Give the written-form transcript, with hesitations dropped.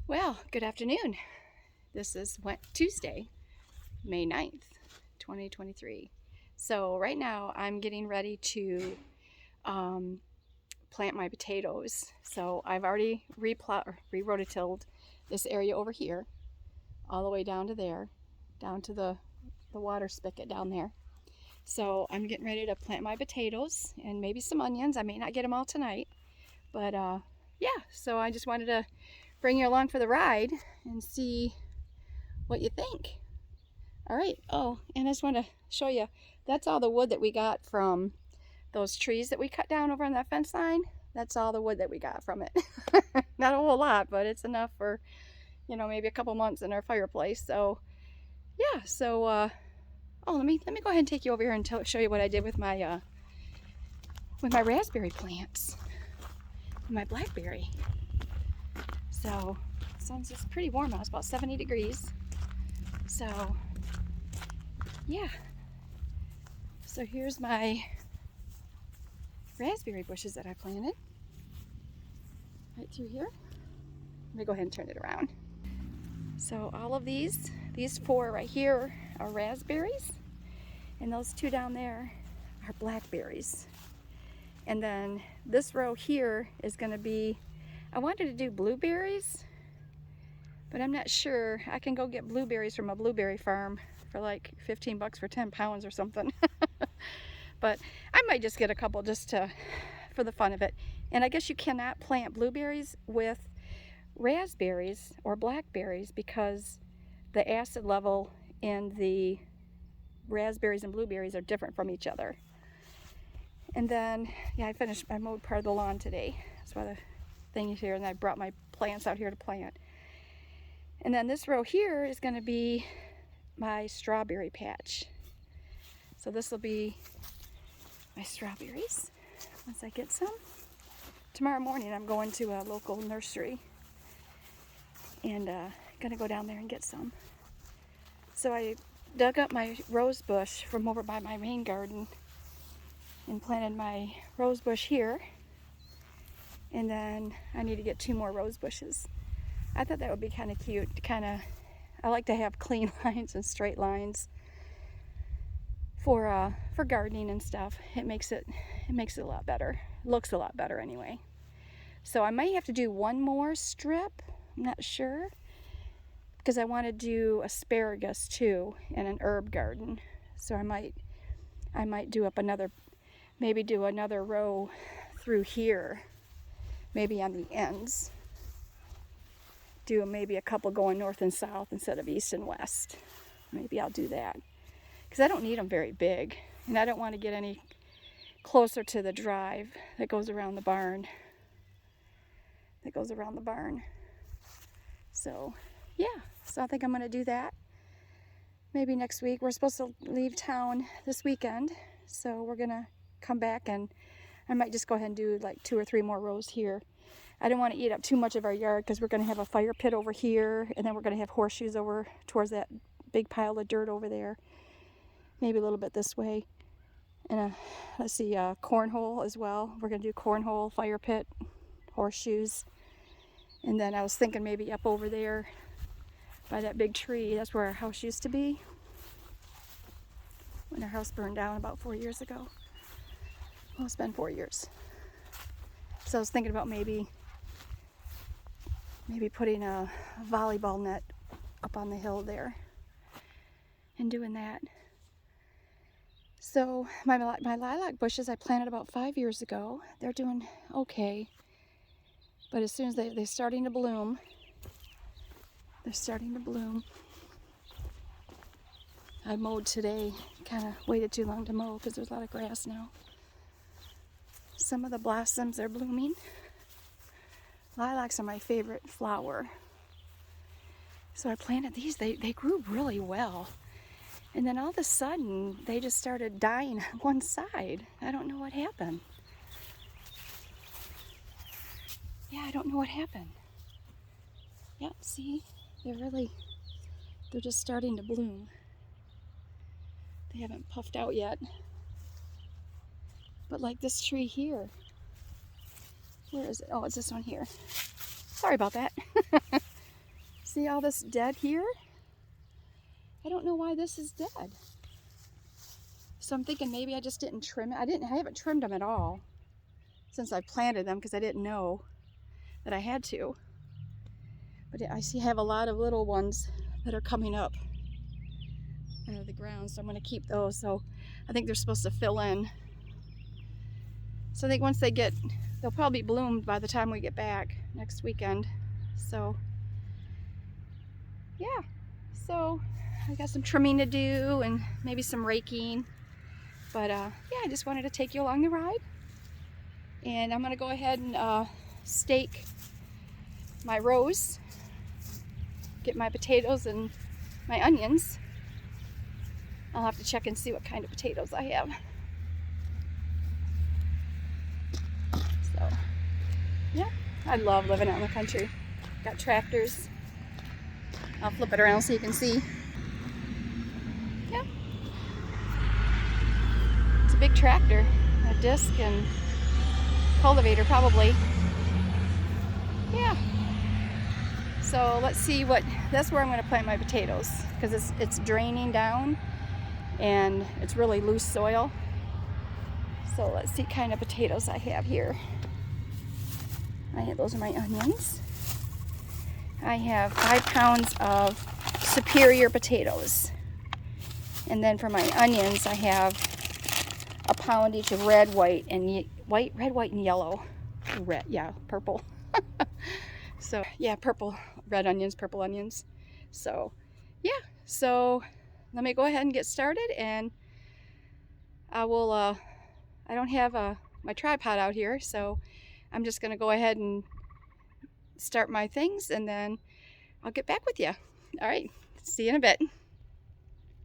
Well, good afternoon. This is Tuesday, May 9th, 2023. So right now I'm getting ready to um, plant my potatoes. So I've already re-rototilled this area over here, all the way down to there, down to the water spigot down there. So I'm getting ready to plant my potatoes and maybe some onions. I may not get them all tonight, but yeah, so I just wanted to bring you along for the ride and see what you think. All right. Oh, and I just want to show you, that's all the wood that we got from those trees that we cut down over on that fence line. That's all the wood that we got from it. Not a whole lot, but it's enough for, maybe a couple months in our fireplace. So yeah, so oh, let me go ahead and take you over here and show you what I did with my raspberry plants, my blackberry. So sun's just pretty warm out. It's about 70 degrees. So yeah, so here's my raspberry bushes that I planted right through here. Let me go ahead and turn it around. So all of these four right here are raspberries, and those two down there are blackberries. And then this row here is going to be, I wanted to do blueberries, but I'm not sure. I can go get blueberries from a blueberry farm for like 15 bucks for 10 pounds or something. But I might just get a couple just for the fun of it. And I guess you cannot plant blueberries with raspberries or blackberries because the acid level in the raspberries and blueberries are different from each other. And then, yeah, I mowed part of the lawn today. That's why the thing is here, and I brought my plants out here to plant. And then this row here is going to be my strawberry patch. So this will be my strawberries once I get some. Tomorrow morning I'm going to a local nursery and gonna go down there and get some. So I dug up my rose bush from over by my main garden and planted my rose bush here. And then I need to get 2 more rose bushes. I thought that would be kind of cute. I like to have clean lines and straight lines for gardening and stuff. It makes it a lot better. Looks a lot better anyway. So I might have to do one more strip. I'm not sure, because I want to do asparagus too in an herb garden. So I might do up maybe do another row through here, maybe on the ends. Do maybe a couple going north and south instead of east and west. Maybe I'll do that, because I don't need them very big, and I don't want to get any closer to the drive that goes around the barn. So yeah, so I think I'm going to do that maybe next week. We're supposed to leave town this weekend, so we're going to come back, and I might just go ahead and do like 2 or 3 more rows here. I don't want to eat up too much of our yard, because we're going to have a fire pit over here, and then we're going to have horseshoes over towards that big pile of dirt over there, maybe a little bit this way, and let's see, cornhole as well. We're going to do cornhole, fire pit, horseshoes. And then I was thinking maybe up over there by that big tree, that's where our house used to be when our house burned down about 4 years ago. Well, it's been 4 years. So I was thinking about maybe putting a volleyball net up on the hill there and doing that. So my lilac bushes I planted about 5 years ago. They're doing okay. But as soon as they're starting to bloom, I mowed today, kind of waited too long to mow because there's a lot of grass now. Some of the blossoms are blooming. Lilacs are my favorite flower. So I planted these, they grew really well. And then all of a sudden, they just started dying on one side. I don't know what happened. Yeah, I don't know what happened. Yeah, see, they're just starting to bloom. They haven't puffed out yet. But like this tree here, where is it? Oh, it's this one here. Sorry about that. See all this dead here? I don't know why this is dead. So I'm thinking maybe I just didn't trim it. I haven't trimmed them at all since I planted them because I didn't know that I had to. But I see I have a lot of little ones that are coming up out of the ground, so I'm going to keep those. So I think they're supposed to fill in. So I think once they'll probably be bloomed by the time we get back next weekend. So yeah, so I got some trimming to do and maybe some raking. But yeah, I just wanted to take you along the ride. And I'm gonna go ahead and stake my rows, get my potatoes and my onions. I'll have to check and see what kind of potatoes I have. So yeah, I love living out in the country. Got tractors. I'll flip it around so you can see. Yeah. It's a big tractor, a disc and cultivator probably. Yeah. So let's see that's where I'm going to plant my potatoes because it's draining down and it's really loose soil. So let's see what kind of potatoes I have here. Those are my onions. I have 5 pounds of superior potatoes. And then for my onions, I have a pound each of red, white, and yellow. Purple. So yeah, red onions, purple onions. So yeah, so let me go ahead and get started, and I will, I don't have my tripod out here, so I'm just gonna go ahead and start my things and then I'll get back with you. All right, see you in a bit.